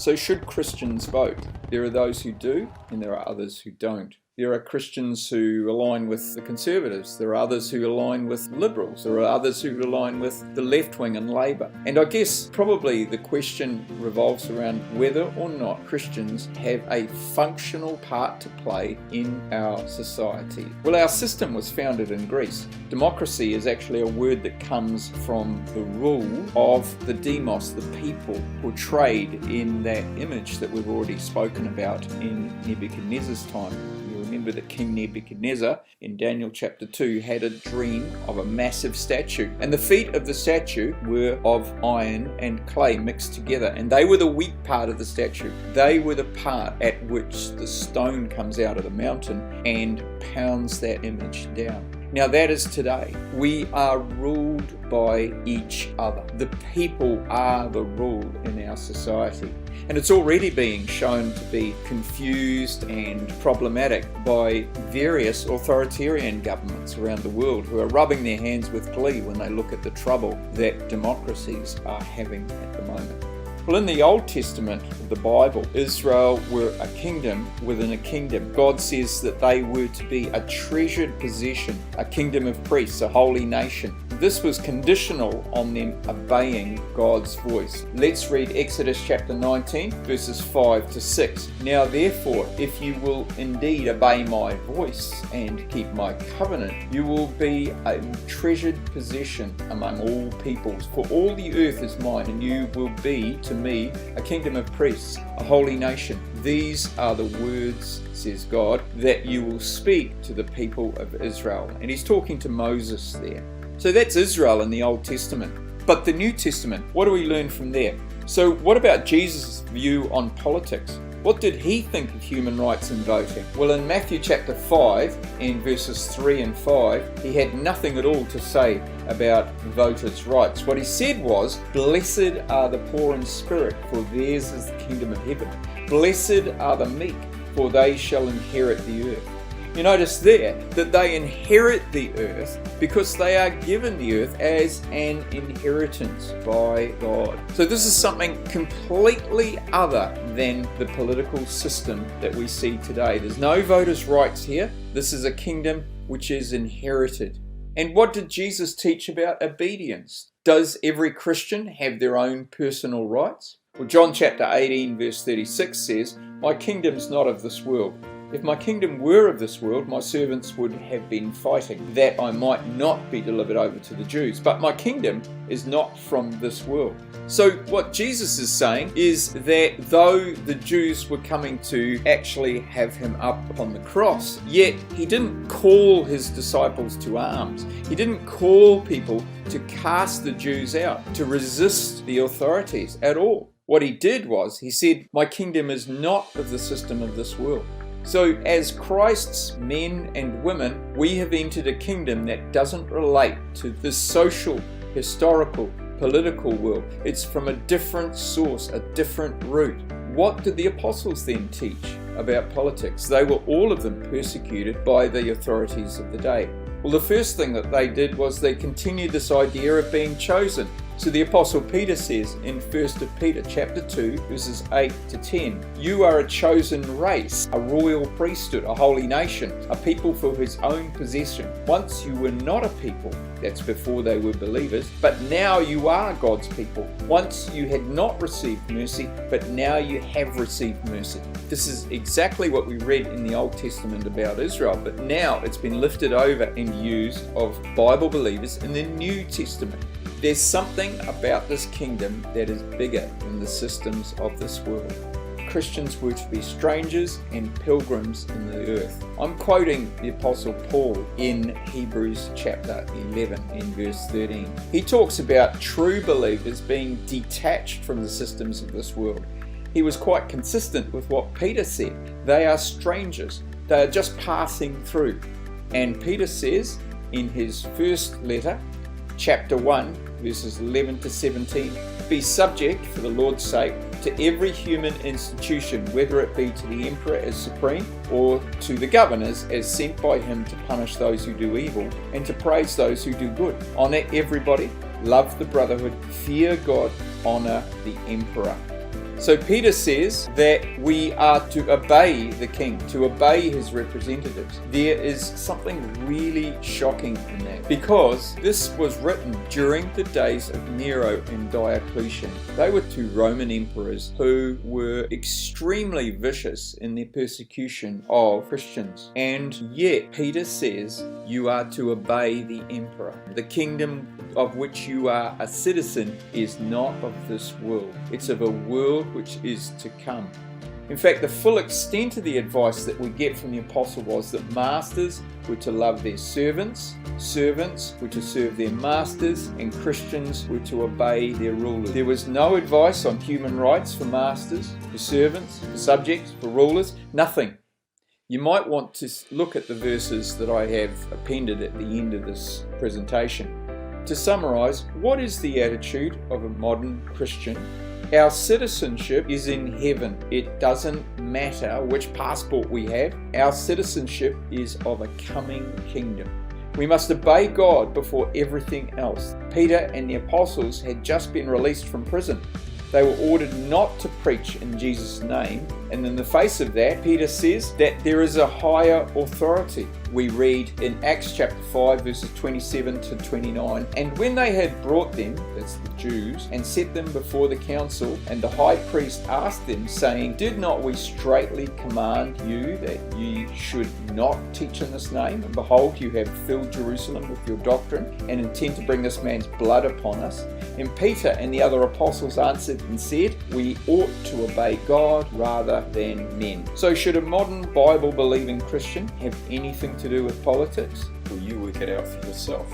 So should Christians vote? There are those who do, and there are others who don't. There are Christians who align with the Conservatives. There are others who align with Liberals. There are others who align with the left wing and Labour. And I guess probably the question revolves around whether or not Christians have a functional part to play in our society. Well, our system was founded in Greece. Democracy is actually a word that comes from the rule of the demos, the people portrayed in that image that we've already spoken about in Nebuchadnezzar's time. Remember that King Nebuchadnezzar in Daniel chapter 2 had a dream of a massive statue, and the feet of the statue were of iron and clay mixed together, and they were the weak part of the statue. They were the part at which the stone comes out of the mountain and pounds that image down. Now that is today. We are ruled by each other. The people are the rule in our society. And it's already being shown to be confused and problematic by various authoritarian governments around the world who are rubbing their hands with glee when they look at the trouble that democracies are having at the moment. Well, in the Old Testament of the Bible, Israel were a kingdom within a kingdom. God says that they were to be a treasured possession, a kingdom of priests, a holy nation. This was conditional on them obeying God's voice. Let's read Exodus chapter 19, verses 5 to 6. Now therefore, if you will indeed obey my voice and keep my covenant, you will be a treasured possession among all peoples. For all the earth is mine, and you will be to me a kingdom of priests, a holy nation. These are the words, says God, that you will speak to the people of Israel. And he's talking to Moses there. So that's Israel in the Old Testament. But the New Testament, what do we learn from there? So what about Jesus' view on politics? What did he think of human rights and voting? Well, in Matthew chapter 5, in verses 3 and 5, he had nothing at all to say about voters' rights. What he said was, "Blessed are the poor in spirit, for theirs is the kingdom of heaven. Blessed are the meek, for they shall inherit the earth." You notice there that they inherit the earth because they are given the earth as an inheritance by God. So this is something completely other than the political system that we see today. There's no voters' rights here. This is a kingdom which is inherited. And what did Jesus teach about obedience? Does every Christian have their own personal rights? Well, John chapter 18 verse 36 says, "My kingdom's not of this world. If my kingdom were of this world, my servants would have been fighting, that I might not be delivered over to the Jews. But my kingdom is not from this world." So what Jesus is saying is that though the Jews were coming to actually have him up on the cross, yet he didn't call his disciples to arms. He didn't call people to cast the Jews out, to resist the authorities at all. What he did was, he said, "My kingdom is not of the system of this world." So as Christ's men and women, we have entered a kingdom that doesn't relate to the social, historical, political world. It's from a different source, a different root. What did the apostles then teach about politics? They were all of them persecuted by the authorities of the day. Well, the first thing that they did was they continued this idea of being chosen. So the Apostle Peter says in 1 Peter chapter 2 verses 8 to 10, "You are a chosen race, a royal priesthood, a holy nation, a people for his own possession. Once you were not a people," that's before they were believers, "but now you are God's people. Once you had not received mercy, but now you have received mercy." This is exactly what we read in the Old Testament about Israel, but now it's been lifted over and used of Bible believers in the New Testament. There's something about this kingdom that is bigger than the systems of this world. Christians were to be strangers and pilgrims in the earth. I'm quoting the Apostle Paul in Hebrews chapter 11 in verse 13. He talks about true believers being detached from the systems of this world. He was quite consistent with what Peter said. They are strangers. They are just passing through. And Peter says in his first letter, chapter 1, verses 11 to 17, "Be subject, for the Lord's sake, to every human institution, whether it be to the emperor as supreme, or to the governors as sent by him to punish those who do evil, and to praise those who do good. Honour everybody, love the brotherhood, fear God, honour the emperor." So Peter says that we are to obey the king, to obey his representatives. There is something really shocking in that, because this was written during the days of Nero and Diocletian. They were two Roman emperors who were extremely vicious in their persecution of Christians. And yet Peter says you are to obey the emperor. The kingdom of which you are a citizen is not of this world. It's of a world which is to come. In fact, the full extent of the advice that we get from the apostle was that masters were to love their servants, servants were to serve their masters, and Christians were to obey their rulers. There was no advice on human rights for masters, for servants, for subjects, for rulers, nothing. You might want to look at the verses that I have appended at the end of this presentation. To summarise, what is the attitude of a modern Christian? Our citizenship is in heaven. It doesn't matter which passport we have. Our citizenship is of a coming kingdom. We must obey God before everything else. Peter and the apostles had just been released from prison. They were ordered not to preach in Jesus' name, and in the face of that, Peter says that there is a higher authority. We read in Acts chapter 5 verses 27 to 29, and when they had brought them, that's the Jews, and set them before the council, and the high priest asked them, saying, Did not we straitly command you that ye should not teach in this name? And behold, you have filled Jerusalem with your doctrine, and intend to bring this man's blood upon us. And Peter and the other apostles answered and said, We ought to obey God rather than men. So should a modern Bible-believing Christian have anything to do with politics? Will you work it out for yourself?